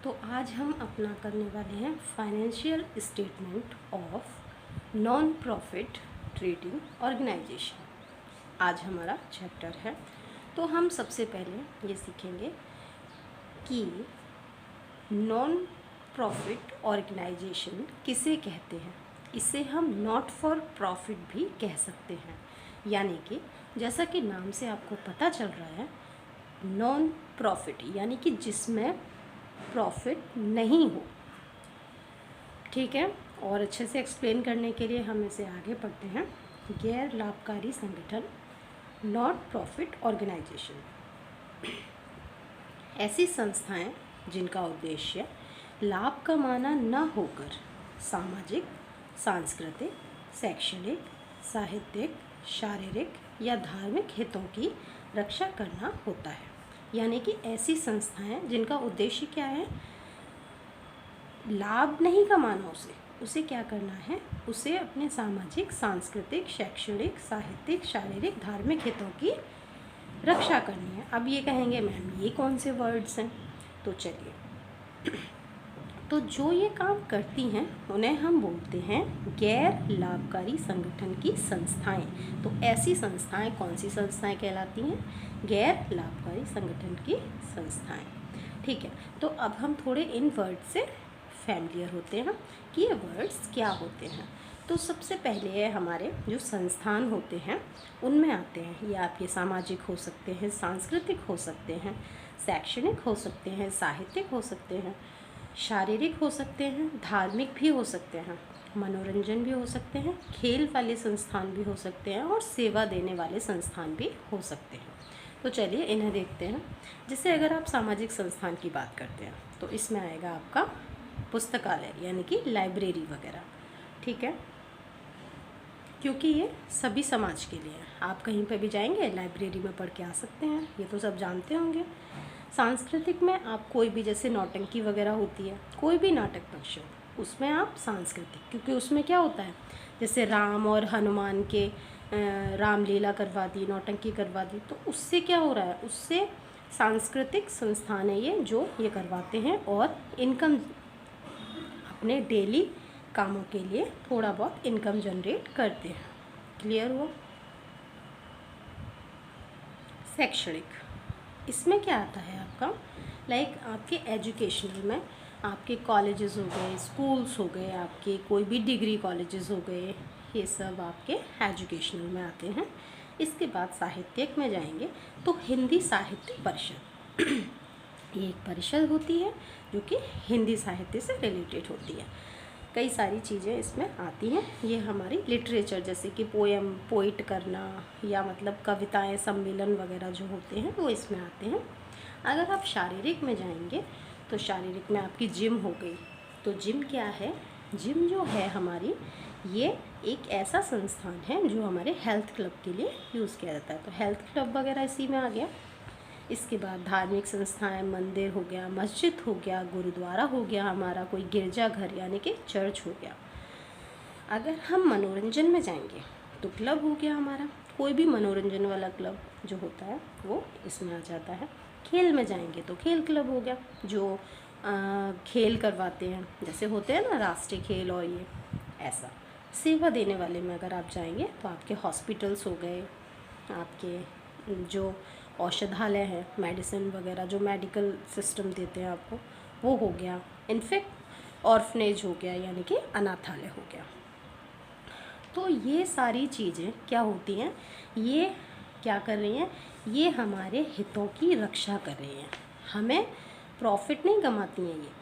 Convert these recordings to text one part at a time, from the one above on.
तो आज हम अपना करने वाले हैं financial statement of non profit trading organisation. आज हमारा चैप्टर है। तो हम सबसे पहले ये सीखेंगे कि नॉन प्रॉफिट ऑर्गेनाइजेशन किसे कहते हैं। इसे हम नॉट फॉर प्रॉफिट भी कह सकते हैं, यानी कि जैसा कि नाम से आपको पता चल रहा है, नॉन प्रॉफिट यानी कि जिसमें प्रॉफिट नहीं हो। ठीक है, और अच्छे से एक्सप्लेन करने के लिए हम इसे आगे पढ़ते हैं। गैर लाभकारी संगठन, नॉट प्रॉफिट ऑर्गेनाइजेशन, ऐसी संस्थाएं जिनका उद्देश्य लाभ कमाना न होकर सामाजिक, सांस्कृतिक, शैक्षणिक, साहित्यिक, शारीरिक या धार्मिक हितों की रक्षा करना होता है। यानी कि ऐसी संस्थाएं जिनका उद्देश्य क्या है, लाभ नहीं कमाना, उसे क्या करना है, उसे अपने सामाजिक, सांस्कृतिक, शैक्षणिक, साहित्यिक, शारीरिक, धार्मिक हितों की रक्षा करनी है। अब ये कहेंगे मैम ये कौन से वर्ड्स हैं, तो चलिए, तो जो ये काम करती हैं उन्हें हम बोलते हैं गैर लाभकारी संगठन की संस्थाएं। तो ऐसी संस्थाएं कौन सी संस्थाएं कहलाती हैं? गैर लाभकारी संगठन की संस्थाएं। ठीक है, तो अब हम थोड़े इन वर्ड से फैमिलियर होते हैं कि ये वर्ड्स क्या होते हैं। तो सबसे पहले हमारे जो संस्थान होते हैं उनमें आते हैं, ये आपके सामाजिक हो सकते हैं, सांस्कृतिक हो सकते हैं, शैक्षणिक हो सकते हैं, साहित्यिक हो सकते हैं, शारीरिक हो सकते हैं, धार्मिक भी हो सकते हैं, मनोरंजन भी हो सकते हैं, खेल वाले संस्थान भी हो सकते हैं और सेवा देने वाले संस्थान भी हो सकते हैं। तो चलिए इन्हें देखते हैं। जैसे अगर आप सामाजिक संस्थान की बात करते हैं तो इसमें आएगा आपका पुस्तकालय यानी कि लाइब्रेरी वगैरह। ठीक है, क्योंकि ये सभी समाज के लिए है। आप कहीं पे भी जाएंगे लाइब्रेरी में पढ़ के आ सकते हैं, ये तो सब जानते होंगे। सांस्कृतिक में आप कोई भी, जैसे नौटंकी वगैरह होती है, कोई भी नाटक पक्ष उसमें आप सांस्कृतिक, क्योंकि उसमें क्या होता है, जैसे राम और हनुमान के रामलीला करवा दी, नौटंकी करवा दी, तो उससे क्या हो रहा है, उससे सांस्कृतिक संस्थान है ये जो ये करवाते हैं और इनकम, अपने डेली कामों के लिए थोड़ा बहुत इनकम जनरेट करते हैं। क्लियर हुआ? शैक्षणिक, इसमें क्या आता है आपका, लाइक आपके एजुकेशनल में आपके कॉलेजेस हो गए, स्कूल्स हो गए, आपके कोई भी डिग्री कॉलेजेस हो गए, ये सब आपके एजुकेशनल में आते हैं। इसके बाद साहित्यिक में जाएंगे तो हिंदी साहित्य परिषद ये एक परिषद होती है जो कि हिंदी साहित्य से रिलेटेड होती है। कई सारी चीज़ें इसमें आती हैं। ये हमारी लिटरेचर, जैसे कि पोइट करना या मतलब कविताएं, सम्मेलन वगैरह जो होते हैं वो इसमें आते हैं। अगर आप शारीरिक में जाएंगे तो शारीरिक में आपकी जिम हो गई। तो जिम क्या है, जिम जो है हमारी, ये एक ऐसा संस्थान है जो हमारे हेल्थ क्लब के लिए यूज़ किया जाता है। तो हेल्थ क्लब वगैरह इसी में आ गया। इसके बाद धार्मिक संस्थाएं, मंदिर हो गया, मस्जिद हो गया, गुरुद्वारा हो गया, हमारा कोई गिरजाघर यानी कि चर्च हो गया। अगर हम मनोरंजन में जाएंगे तो क्लब हो गया हमारा, कोई भी मनोरंजन वाला क्लब जो होता है वो इसमें आ जाता है। खेल में जाएंगे तो खेल क्लब हो गया, जो खेल करवाते हैं, जैसे होते हैं ना राष्ट्रीय खेल और ये ऐसा। सेवा देने वाले में अगर आप जाएंगे तो आपके हॉस्पिटल्स हो गए, आपके जो औषधालय है, मेडिसिन वगैरह जो मेडिकल सिस्टम देते हैं आपको, वो हो गया। इनफैक्ट ऑर्फनेज हो गया यानी कि अनाथालय हो गया। तो ये सारी चीज़ें क्या होती हैं, ये क्या कर रही हैं, ये हमारे हितों की रक्षा कर रही हैं। हमें प्रॉफिट नहीं कमाती हैं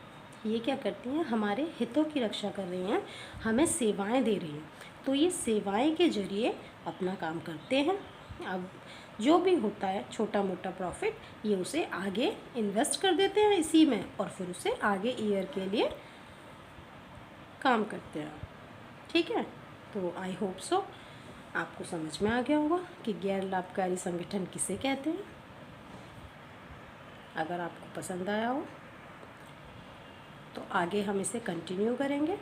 ये क्या करती हैं, हमारे हितों की रक्षा कर रही हैं, हमें सेवाएं दे रही हैं। तो ये सेवाएं के जरिए अपना काम करते हैं। अब जो भी होता है छोटा मोटा प्रॉफिट, ये उसे आगे इन्वेस्ट कर देते हैं इसी में और फिर उसे आगे ईयर के लिए काम करते हैं। ठीक है, तो आई होप सो आपको समझ में आ गया होगा कि गैर लाभकारी संगठन किसे कहते हैं। अगर आपको पसंद आया हो तो आगे हम इसे कंटिन्यू करेंगे।